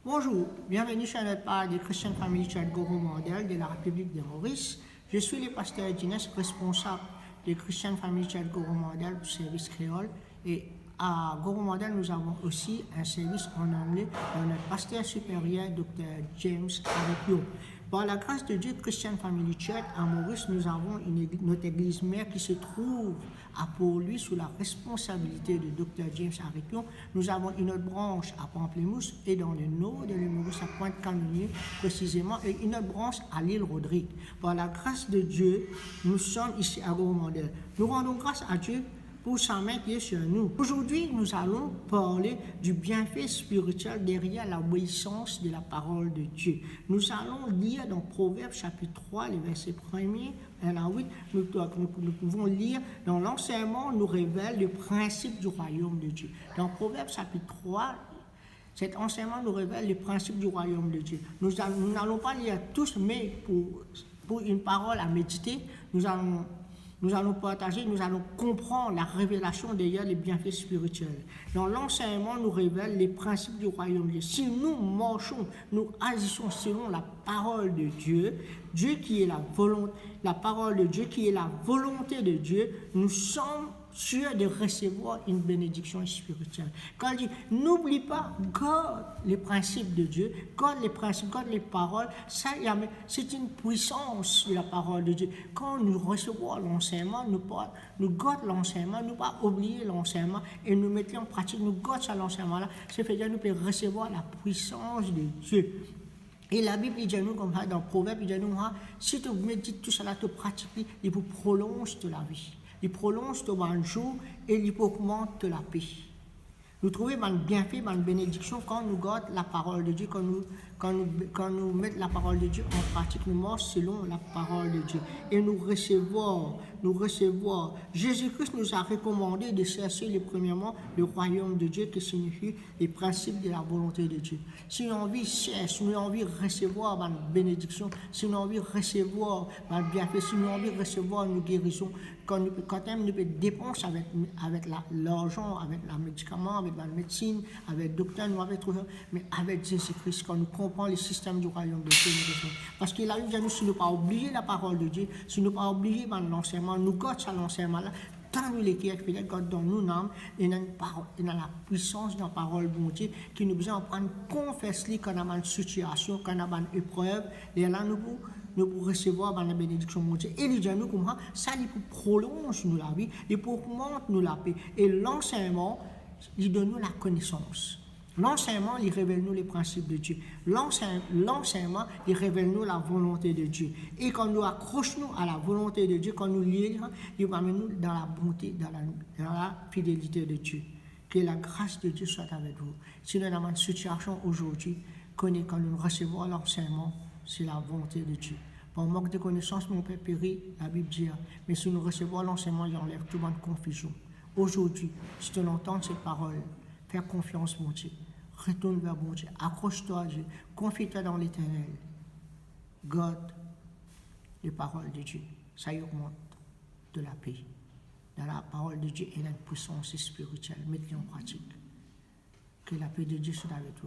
Bonjour, bienvenue sur notre page de Christian Family Church Goro Model de la République de Maurice. Je suis le pasteur Dines, responsable de Christian Family Church Goro Model du service créole. Et à Goro Model, nous avons aussi un service en anglais dans notre pasteur supérieur, Dr. James Aripio. Par la grâce de Dieu, Christian Family Church à Maurice, nous avons notre église mère qui se trouve à Port-Louis sous la responsabilité de Dr. James Aripio. Nous avons une autre branche à Pamplemousse et dans le nord de l'île Maurice à Pointe-Canonier précisément et une autre branche à l'île Rodrigue. Par la grâce de Dieu, nous sommes ici à Goro Model. Nous rendons grâce à Dieu pour sa main qui est sur nous. Aujourd'hui, nous allons parler du bienfait spirituel derrière l'obéissance de la parole de Dieu. Nous allons lire dans Proverbes chapitre 3, les versets 1er à 8. Nous pouvons lire dans l'enseignement nous révèle le principe du royaume de Dieu. Dans Proverbes chapitre 3, cet enseignement nous révèle le principe du royaume de Dieu. Nous n'allons pas lire tous, mais pour une parole à méditer, nous allons partager, nous allons comprendre la révélation derrière les bienfaits spirituels. Dans l'enseignement, nous révèle les principes du royaume de Dieu. Si nous marchons, nous agissons selon la parole de Dieu, Dieu qui est la parole de Dieu qui est la volonté de Dieu, nous sommes sûrs de recevoir une bénédiction spirituelle. Quand il dit, n'oublie pas, garde les principes de Dieu, garde les principes, garde les paroles, c'est une puissance de la parole de Dieu. Quand nous recevons l'enseignement, nous gardons l'enseignement, nous ne pas oublier l'enseignement et nous mettons en pratique, nous gardons l'enseignement-là, ce fait que nous pouvons recevoir la puissance de Dieu. Et la Bible dit nous comme ça, dans Proverbes, il dit nous, si tu médites tout cela, tu pratiques, il vous prolonge de la vie. Il prolonge ton jour et il augmente la paix. Nous trouvons un bienfait, une bénédiction quand nous gardons la parole de Dieu, quand nous mettons la parole de Dieu en pratique, nous marchons selon la parole de Dieu. Et nous recevons. Jésus-Christ nous a recommandé de chercher premièrement le royaume de Dieu qui signifie les principes de la volonté de Dieu. Si nous avons envie de chercher, si nous avons envie de recevoir une bénédiction, si nous avons envie de recevoir un bienfait, si nous avons envie de recevoir une guérison, quand nous pouvons dépenser avec l'argent, avec les médicaments, avec la médecine, avec le docteur, nous avons trouvé, mais avec Jésus-Christ, quand nous comprenons le système du royaume de Dieu, parce qu'il a dit à nous, si nous ne pas oublier la parole de Dieu, si nous ne pas oublier l'enseignement, nous gardons l'enseignement-là, tant nous les qui est fidèle, dans nous âmes, et dans la puissance de la parole de Dieu, qui nous besoin de prendre confesser quand on a une situation, quand on a une épreuve, et là nous pour recevoir la bénédiction de Dieu. Et il dit à nous comment ça il prolonge nous la vie, il augmente nous la paix. Et l'enseignement, il donne nous la connaissance. L'enseignement, il révèle nous les principes de Dieu. L'enseignement, il révèle nous la volonté de Dieu. Et quand nous accrochons à la volonté de Dieu, quand nous lions, il va nous dans la bonté, dans la fidélité de Dieu. Que la grâce de Dieu soit avec vous. Si nous avons une situation aujourd'hui, quand nous recevons l'enseignement, c'est la volonté de Dieu. Par manque de connaissance, mon père périt, la Bible dit. Mais si nous recevons l'enseignement, il enlève toute bonne confusion. Aujourd'hui, si tu entends ces paroles, fais confiance, mon Dieu. Retourne vers mon Dieu. Accroche-toi à Dieu. Confie-toi dans l'Éternel. Garde les paroles de Dieu. Ça y augmente de la paix. Dans la parole de Dieu, il y a une puissance spirituelle. Mettez en pratique. Que la paix de Dieu soit avec vous.